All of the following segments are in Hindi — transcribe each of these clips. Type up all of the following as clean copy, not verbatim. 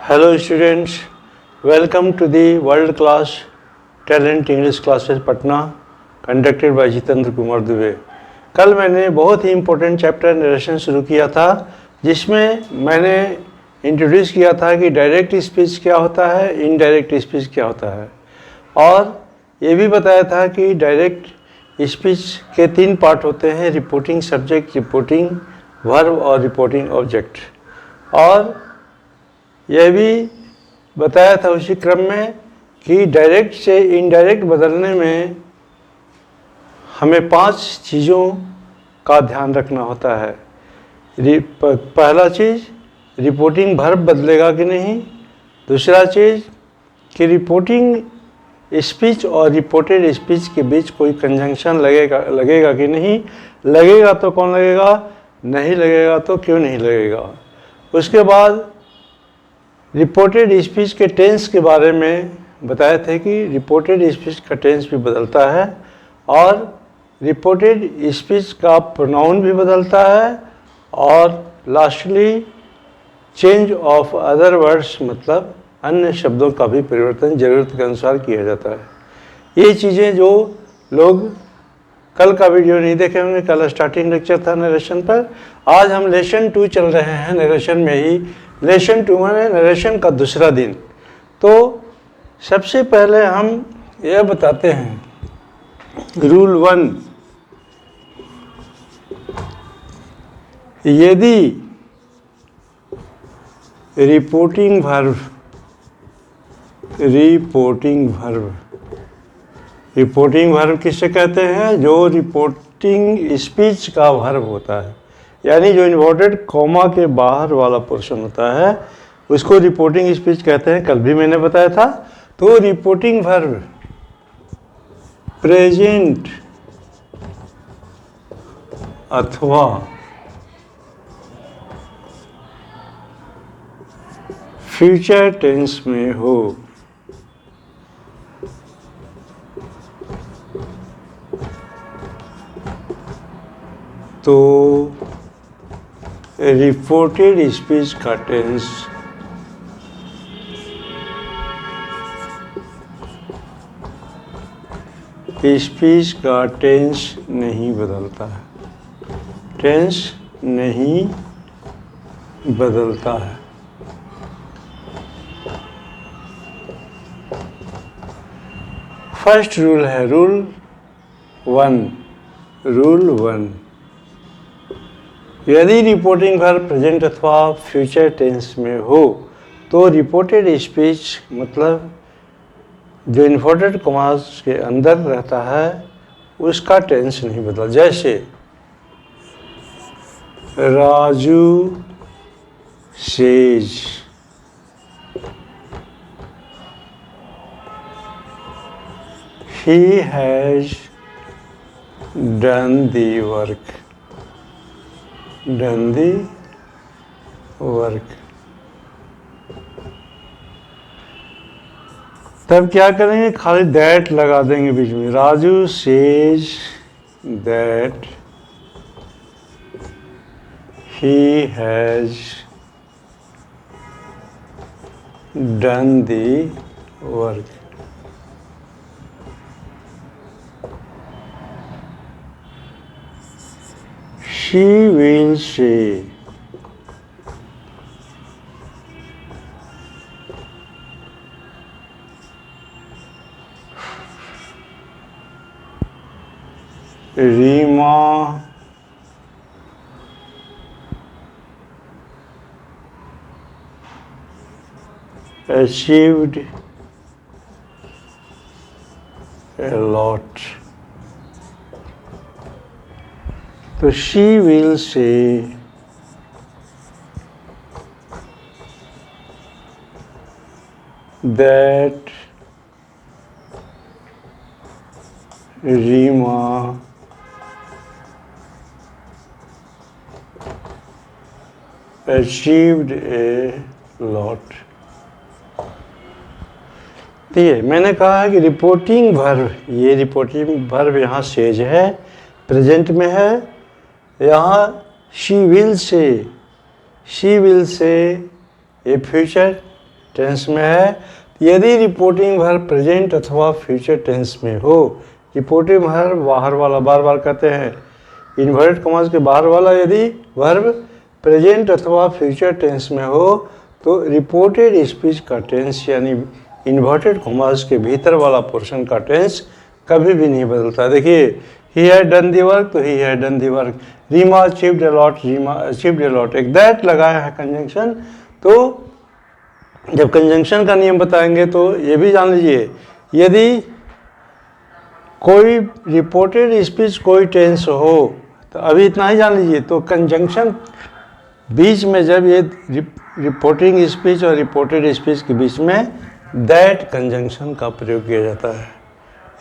Hello students, welcome to the world class talent English classes Patna conducted by Jitendra Kumar Dubey. कल मैंने बहुत ही इम्पोर्टेंट चैप्टर नरेशन शुरू किया था जिसमें मैंने इंट्रोड्यूस किया था कि डायरेक्ट स्पीच क्या होता है, इनडायरेक्ट स्पीच क्या होता है, और ये भी बताया था कि डायरेक्ट स्पीच के 3 पार्ट होते हैं: रिपोर्टिंग सब्जेक्ट, रिपोर्टिंग वर्ब और रिपोर्टिंग ऑब्जेक्ट। और यह भी बताया था उसी क्रम में कि डायरेक्ट से इनडायरेक्ट बदलने में हमें 5 चीज़ों का ध्यान रखना होता है। पहला चीज़, रिपोर्टिंग वर्ब बदलेगा कि नहीं। दूसरा चीज़ कि रिपोर्टिंग स्पीच और रिपोर्टेड स्पीच के बीच कोई कंजंक्शन लगेगा कि नहीं। लगेगा तो कौन लगेगा, नहीं लगेगा तो क्यों नहीं लगेगा। उसके बाद रिपोर्टेड स्पीच के टेंस के बारे में बताए थे कि रिपोर्टेड स्पीच का टेंस भी बदलता है और रिपोर्टेड स्पीच का प्रोनाउन भी बदलता है, और lastly change of other words मतलब अन्य शब्दों का भी परिवर्तन ज़रूरत के अनुसार किया जाता है। ये चीज़ें जो लोग कल का वीडियो नहीं देखे होंगे, कल स्टार्टिंग लेक्चर था नरेशन पर। आज हम लेसन 2 चल रहे हैं नरेशन में ही। लेसन 2 में नरेशन का दूसरा दिन। तो सबसे पहले हम यह बताते हैं रूल 1, यदि रिपोर्टिंग वर्ब किसे कहते हैं, जो रिपोर्टिंग स्पीच का वर्ब होता है, यानी जो इन्वर्टेड कॉमा के बाहर वाला पोर्शन होता है उसको रिपोर्टिंग स्पीच कहते हैं। कल भी मैंने बताया था। तो रिपोर्टिंग वर्ब प्रेजेंट अथवा फ्यूचर टेंस में हो तो रिपोर्टेड स्पीच का टेंस नहीं बदलता है, टेंस नहीं बदलता है। फर्स्ट रूल है रूल 1। यदि रिपोर्टिंग वर्ब प्रेजेंट अथवा फ्यूचर टेंस में हो तो रिपोर्टेड स्पीच मतलब जो इन्वर्टेड कॉमास के अंदर रहता है उसका टेंस नहीं बदला। जैसे Raju says, he has done the work। तब क्या करेंगे, खाली दैट लगा देंगे बीच में। Raju says that he has done the work। She will say Rima achieved a lot। तो she will say that Rima achieved a lot। तो ये मैंने कहा है कि रिपोर्टिंग वर्ब, ये रिपोर्टिंग वर्ब यहाँ सेज है, प्रेजेंट में है। यहाँ शी विल से, ये फ्यूचर टेंस में है। यदि रिपोर्टिंग वर्ब प्रेजेंट अथवा फ्यूचर टेंस में हो, रिपोर्टिंग वर्ब बाहर वाला, बार बार कहते हैं इन्वर्टेड कॉमास के बाहर वाला, यदि वर्ब प्रेजेंट अथवा फ्यूचर टेंस में हो तो रिपोर्टेड स्पीच का टेंस यानी इन्वर्टेड कॉमास के भीतर वाला पोर्शन का टेंस कभी भी नहीं बदलता। देखिए, he had done the work तो he had done the work, Reema achieved a lot, Reema achieved a lot. एक दैट लगाया है कंजंक्शन, तो जब कंजंक्शन का नियम बताएंगे तो ये भी जान लीजिए, यदि कोई रिपोर्टेड स्पीच कोई टेंस हो तो अभी इतना ही जान लीजिए, तो कंजंक्शन बीच में जब ये रिपोर्टिंग स्पीच और रिपोर्टेड स्पीच के बीच में दैट कंजंक्शन का प्रयोग किया जाता है।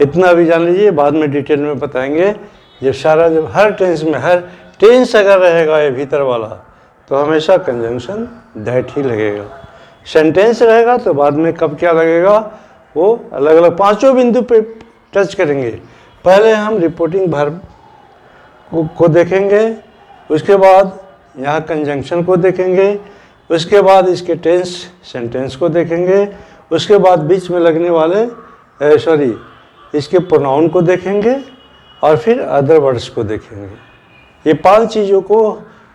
इतना भी जान लीजिए, बाद में डिटेल में बताएंगे। जब हर टेंस में, हर टेंस अगर रहेगा ये भीतर वाला तो हमेशा कंजंक्शन दैट ही लगेगा। सेंटेंस रहेगा तो बाद में कब क्या लगेगा वो अलग अलग पांचों बिंदु पे टच करेंगे। पहले हम रिपोर्टिंग वर्ब को देखेंगे, उसके बाद यहाँ कंजंक्शन को देखेंगे, उसके बाद इसके टेंस सेंटेंस को देखेंगे, उसके बाद बीच में लगने वाले इसके प्रोनाउन को देखेंगे और फिर अदर वर्ड्स को देखेंगे। ये 5 चीज़ों को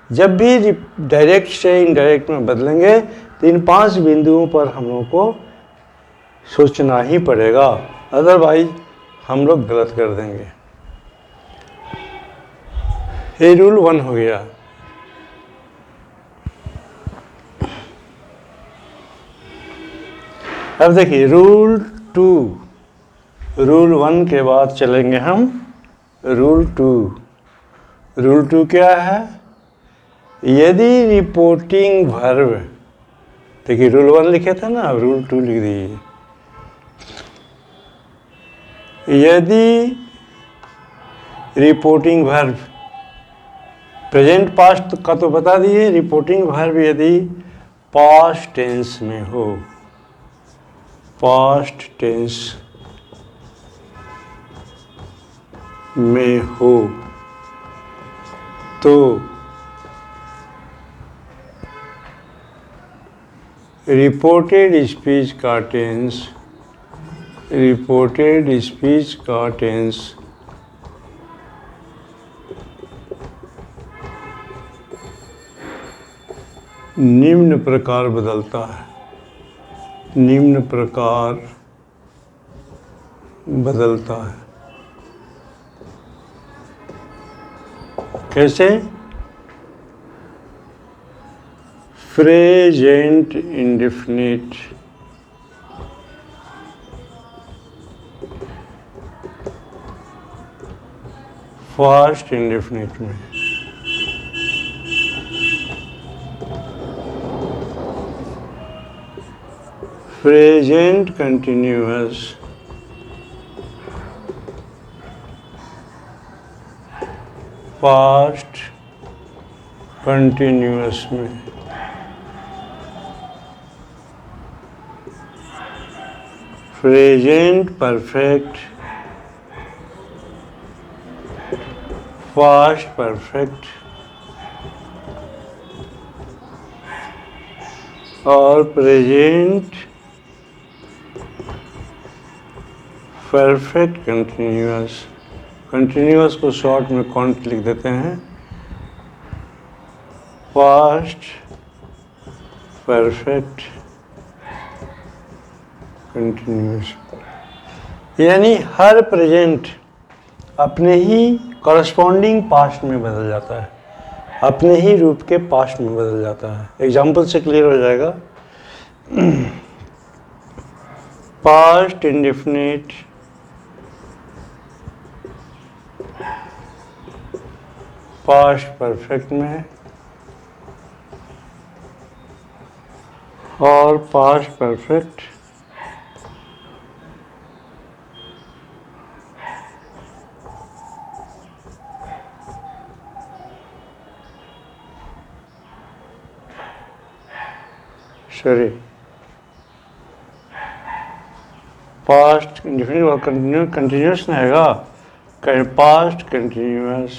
जब भी डायरेक्ट से इनडायरेक्ट में बदलेंगे तो इन 5 बिंदुओं पर हम लोगों को सोचना ही पड़ेगा, अदरवाइज हम लोग गलत कर देंगे। ये रूल 1 हो गया। अब देखिए रूल 2, रूल 1 के बाद चलेंगे हम रूल 2। रूल 2 क्या है? यदि रिपोर्टिंग वर्ब, देखिए रूल 1 लिखे थे ना, अब रूल 2 लिख दीजिए। यदि रिपोर्टिंग वर्ब प्रेजेंट पास्ट का तो बता दिए, रिपोर्टिंग वर्ब यदि पास्ट टेंस में हो, पास्ट टेंस में हो तो रिपोर्टेड स्पीच का टेंस, रिपोर्टेड स्पीच का टेंस निम्न प्रकार बदलता है, निम्न प्रकार बदलता है। कैसे? प्रेजेंट इंडेफिनिट, पास्ट इंडेफिनिट में, प्रेजेंट कंटिन्यूअस, पास्ट कंटिन्यूअस में, प्रेजेंट परफेक्ट, पास्ट परफेक्ट और प्रेजेंट परफेक्ट कंटिन्यूअस। कंटिन्यूअस को शॉर्ट में कॉन्ट लिख देते हैं। पास्ट परफेक्ट कंटिन्यूअस, यानी हर प्रेजेंट अपने ही कॉरस्पॉन्डिंग पास्ट में बदल जाता है, अपने ही रूप के पास्ट में बदल जाता है। एग्जाम्पल से क्लियर हो जाएगा। पास्ट इंडेफिनिट पास्ट परफेक्ट में और पास्ट परफेक्ट पास्ट इंडेफिनिट और कंटिन्यूअस नहीं आएगा, past continuous,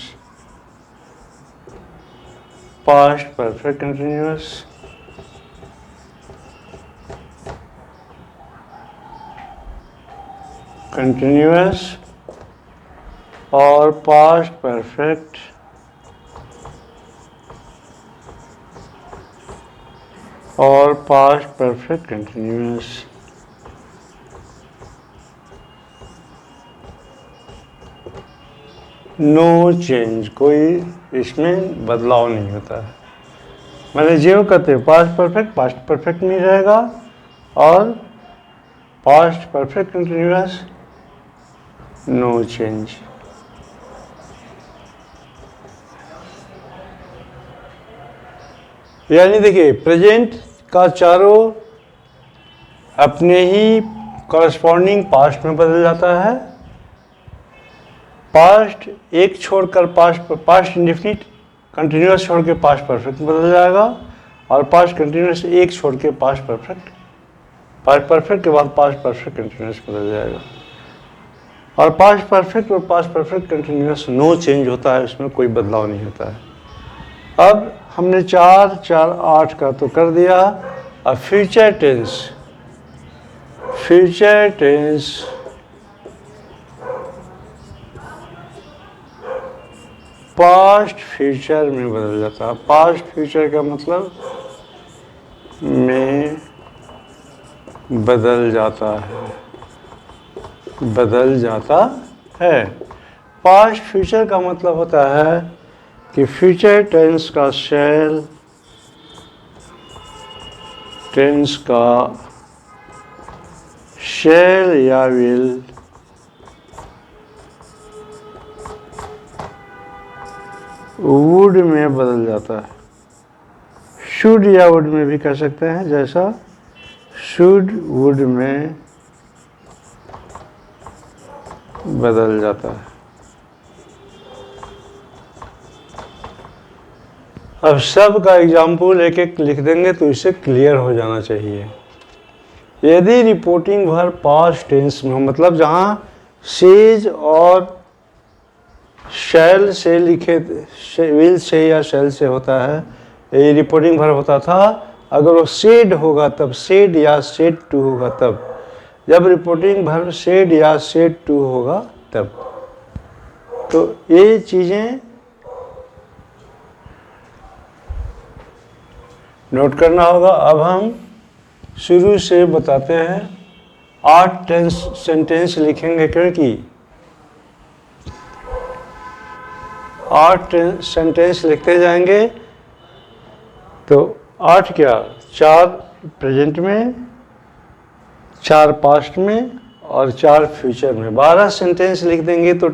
past perfect continuous continuous और पास्ट परफेक्ट और past perfect continuous. No change, कोई इसमें बदलाव नहीं होता है। मैंने जो कहते हैं पास्ट परफेक्ट नहीं रहेगा और past perfect continuous no change. यानी देखिए प्रेजेंट का चारों अपने ही कॉरस्पॉन्डिंग पास्ट में बदल जाता है। पास्ट एक छोड़कर पास्ट इंडेफिनिट कंटिन्यूअस छोड़ के पास्ट परफेक्ट बदल जाएगा और पास्ट कंटिन्यूअस एक छोड़ के पास्ट परफेक्ट के बाद पास्ट परफेक्ट कंटिन्यूअस बदल जाएगा। और पास्ट परफेक्ट और past perfect continuous no change होता है, उसमें कोई बदलाव नहीं होता है। अब हमने 4, 4, 8 का तो कर दिया। अब फ्यूचर टेंस पास्ट फ्यूचर में बदल जाता है। पास्ट फ्यूचर का मतलब में बदल जाता है। पास्ट फ्यूचर का मतलब होता है कि फ्यूचर टेंस का शैल या विल वुड में बदल जाता है। शुड या वुड में भी कह सकते हैं, जैसा शुड वुड में बदल जाता है। अब सब का एग्जाम्पल एक एक लिख देंगे तो इससे क्लियर हो जाना चाहिए। यदि रिपोर्टिंग वर्ब पास्ट टेंस में हो, मतलब जहाँ सेज और शैल से लिखे, विल से या शैल से होता है, ये रिपोर्टिंग वर्ब होता था। अगर वो सेड होगा तब, सेड या सेड टू होगा तब। जब रिपोर्टिंग वर्ब सेड या सेड टू होगा तब। तो ये चीज़ें नोट करना होगा। अब हम शुरू से बताते हैं। 8 सेंटेंस लिखेंगे, क्योंकि 8 सेंटेंस लिखते जाएंगे तो 8 क्या, 4 प्रेजेंट में, 4 पास्ट में और 4 फ्यूचर में। 12 सेंटेंस लिख देंगे तो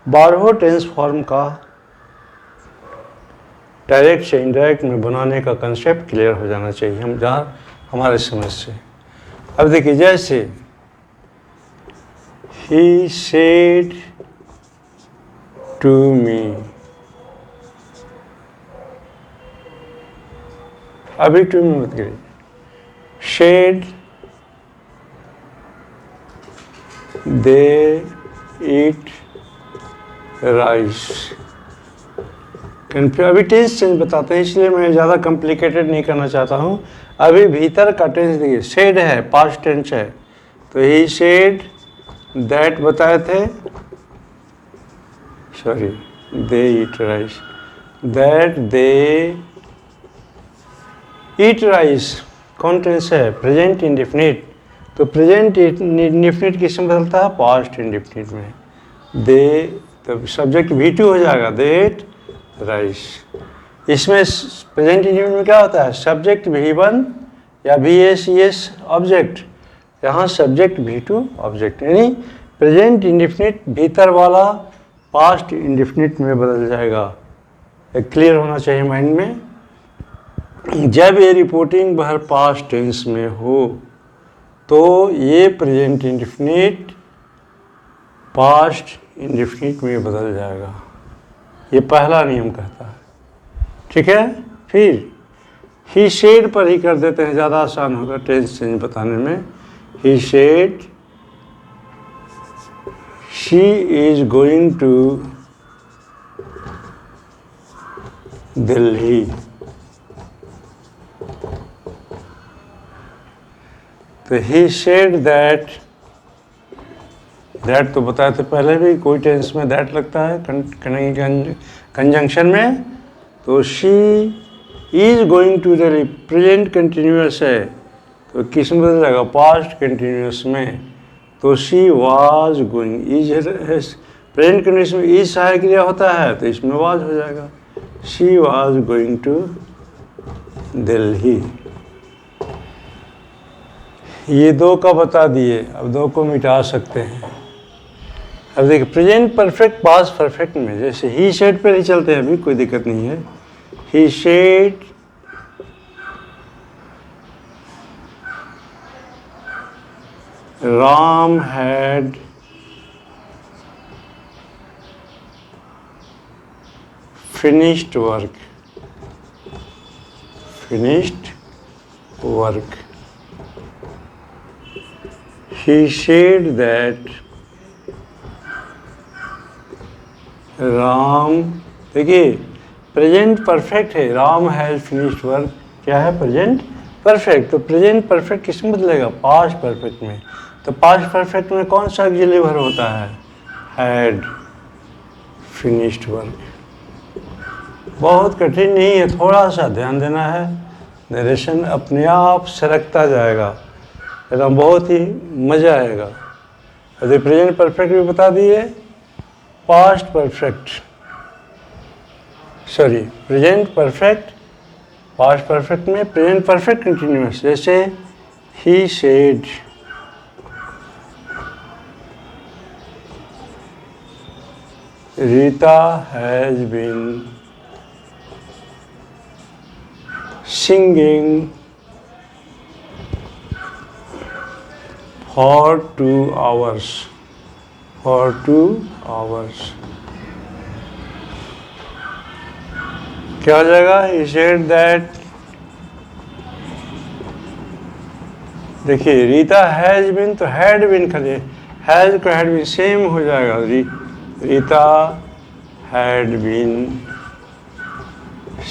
12 टेंस फॉर्म का डायरेक्ट से इनडायरेक्ट में बनाने का कंसेप्ट क्लियर हो जाना चाहिए हम जहाँ हमारे समझ से। अब देखिए, जैसे ही सेड टू मी, अभी टू मी मत करिए, शेड दे ईट राइस। अभी टेंस चेंज बताते हैं, इसलिए मैं ज़्यादा कॉम्प्लिकेटेड नहीं करना चाहता हूँ। अभी भीतर का टेंस देखिए, सेड है, पास्ट टेंस है, तो ही सेड दैट बताए थे, sorry, they eat rice, that they eat rice कौन टेंस है, प्रेजेंट इंडेफिनिट। तो प्रेजेंट इंडेफिनिट किसमें बदलता है, पास्ट इंडेफिनिट में। दे, तो सब्जेक्ट V2 हो जाएगा, देट राइस। इसमें प्रेजेंट इंडेफिनिट में क्या होता है, सब्जेक्ट V1 या VS ऑब्जेक्ट, यहाँ सब्जेक्ट V2 ऑब्जेक्ट, यानी प्रेजेंट इंडेफिनिट भीतर वाला पास्ट इंडेफिनिट में बदल जाएगा। क्लियर होना चाहिए माइंड में। जब ये रिपोर्टिंग वर्ब पास्ट टेंस में हो तो ये प्रेजेंट इंडेफिनिट पास्ट इंडेफिनिट में बदल जाएगा। ये पहला नियम कहता है, ठीक है। फिर ही शेड पर ही कर देते हैं, ज़्यादा आसान होगा टेंस चेंज बताने में। He said she is going to Delhi. तो he said that दैट तो बताए थे पहले भी, कोई टेंस में दैट लगता है कंजंक्शन में। तो she is going to Delhi, present continuous है तो किस में बदल जाएगा, पास्ट कंटिन्यूअस में। तो she was going, is present continuous में इज सहायक क्रिया होता है तो इसमें वाज हो जाएगा। She was going to Delhi. ये दो का बता दिए, अब दो को मिटा सकते हैं। अब देखिए प्रेजेंट परफेक्ट पास्ट परफेक्ट में जैसे ही सेड पर ही चलते हैं, अभी कोई दिक्कत नहीं है। He said Ram had finished work, finished work. He said that Ram, देखिए प्रेजेंट परफेक्ट है, राम हैज फिनिश्ड वर्क क्या है, प्रेजेंट परफेक्ट। तो प्रेजेंट परफेक्ट किस में बदलेगा, पास्ट परफेक्ट में। तो पास्ट परफेक्ट में कौन सा ऑक्सिलरी वर्ब होता है, हैड फिनिश्ड वर्क। बहुत कठिन नहीं है, थोड़ा सा ध्यान देना है, नरेशन अपने आप सरकता जाएगा, एकदम बहुत ही मज़ा आएगा। अभी प्रेजेंट परफेक्ट भी बता दिए, past perfect, sorry present perfect past perfect में प्रेजेंट परफेक्ट कंटिन्यूअस, जैसे ही said Rita has been singing for 2 hours, for 2 hours। क्या हो जाएगा, he said that, देखिए रीता हैज बीन तो हैड बीन खड़े, हैज को हैड बीन सेम हो जाएगा, Rita had been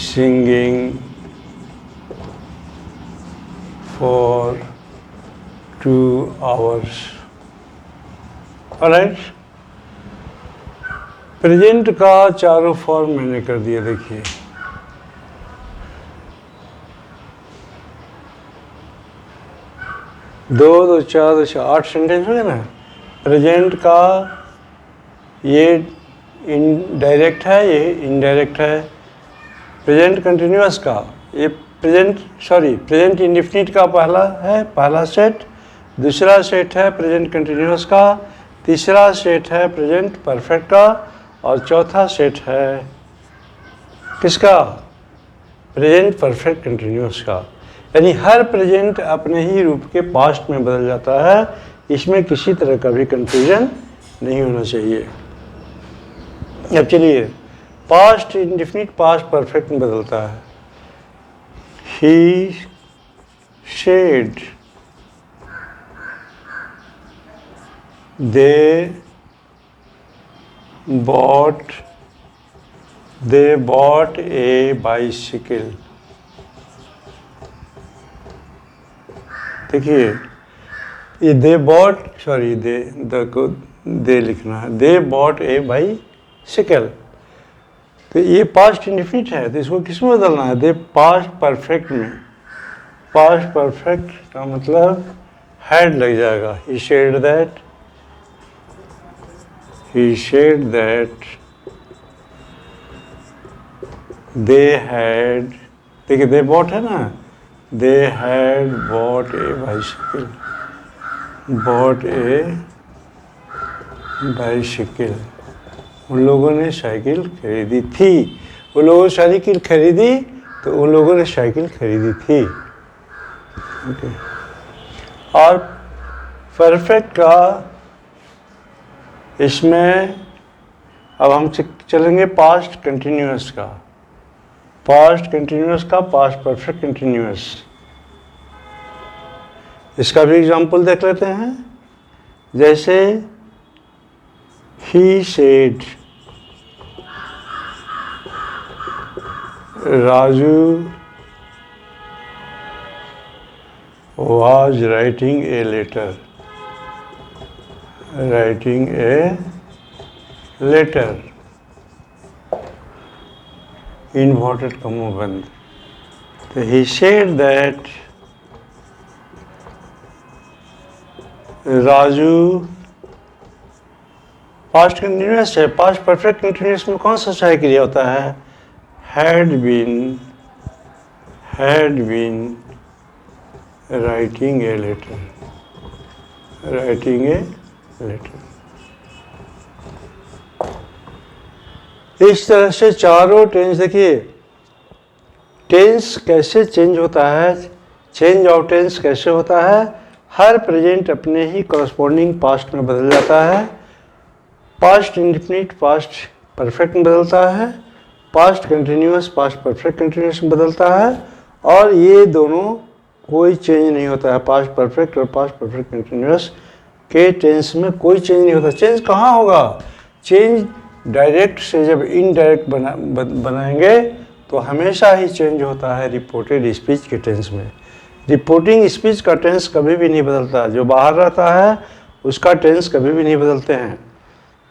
singing for 2 hours। Alright, present का चारों फॉर्म मैंने कर दिया, देखिए दो दो चार दो चार 8 सेंटेंस हो गए ना। प्रेजेंट का ये इनडायरेक्ट है, ये इनडायरेक्ट है। प्रेजेंट कंटिन्यूअस का ये प्रेजेंट इंडेफिनिट का पहला सेट, दूसरा सेट है प्रेजेंट कंटिन्यूअस का, तीसरा सेट है प्रेजेंट परफेक्ट का, और चौथा सेट है किसका, प्रेजेंट परफेक्ट कंटिन्यूअस का। यानी हर प्रेजेंट अपने ही रूप के पास्ट में बदल जाता है, इसमें किसी तरह का भी कंफ्यूजन नहीं होना चाहिए। अब चलिए पास्ट इंडेफिनिट पास्ट परफेक्ट में बदलता है। He said they bought a bicycle। देखिए ये दे लिखना है, दे बॉट ए बाइसिकल। तो ये पास्ट इंडेफिनिट है तो इसको किस में बदलना है, दे पास्ट परफेक्ट में। पास्ट परफेक्ट का मतलब हैड लग जाएगा, ही शेड दैट दे हैड, देखिए दे बॉट है ना, they had bought A bicycle, उन लोगों ने साइकिल खरीदी थी। वो लोगों साइकिल खरीदी तो उन लोगों ने साइकिल खरीदी थी। ओके। और परफेक्ट का इसमें अब हम चलेंगे पास्ट कंटिन्यूअस का, पास्ट परफेक्ट कंटिन्यूअस। इसका भी एग्जाम्पल देख लेते हैं, जैसे he said Raju was writing a letter, writing a letter, inverted comma बंद. So he said that Raju, past continuous है. पास्ट परफेक्ट कंटिन्यूस में कौन सा सहायक क्रिया होता है? had been writing a letter. इस तरह से चारों टेंस. देखिए टेंस कैसे चेंज होता है, चेंज ऑफ टेंस कैसे होता है. हर प्रेजेंट अपने ही कॉरस्पॉन्डिंग पास्ट में बदल जाता है. पास्ट इंडेफिनिट पास्ट परफेक्ट में बदलता है. Past continuous past perfect continuous में बदलता है. और ये दोनों कोई चेंज नहीं होता है. पास्ट परफेक्ट और पास्ट परफेक्ट कंटिन्यूस के टेंस में कोई चेंज नहीं होता. चेंज कहाँ होगा? चेंज डायरेक्ट से जब इनडायरेक्ट बनाएंगे तो हमेशा ही चेंज होता है रिपोर्टेड स्पीच के टेंस में. रिपोर्टिंग स्पीच का टेंस कभी भी नहीं बदलता. जो बाहर रहता है उसका टेंस कभी भी नहीं बदलते हैं.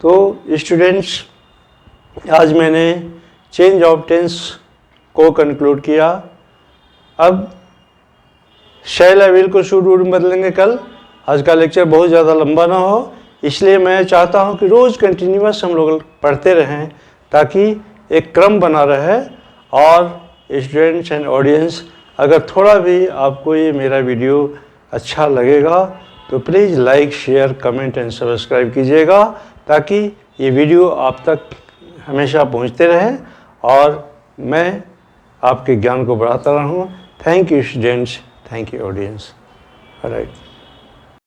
तो स्टूडेंट्स, आज मैंने चेंज ऑफ टेंस को कंक्लूड किया. अब शैल अविल को शुड वुड में बदलेंगे कल. आज का लेक्चर बहुत ज़्यादा लंबा ना हो, इसलिए मैं चाहता हूं कि रोज़ कंटिन्यूअस हम लोग पढ़ते रहें ताकि एक क्रम बना रहे. और स्टूडेंट्स एंड ऑडियंस, अगर थोड़ा भी आपको ये मेरा वीडियो अच्छा लगेगा तो please like share comment and subscribe कीजिएगा ताकि ये वीडियो आप तक हमेशा पहुंचते रहे और मैं आपके ज्ञान को बढ़ाता रहूं. Thank you students, thank you audience. Right.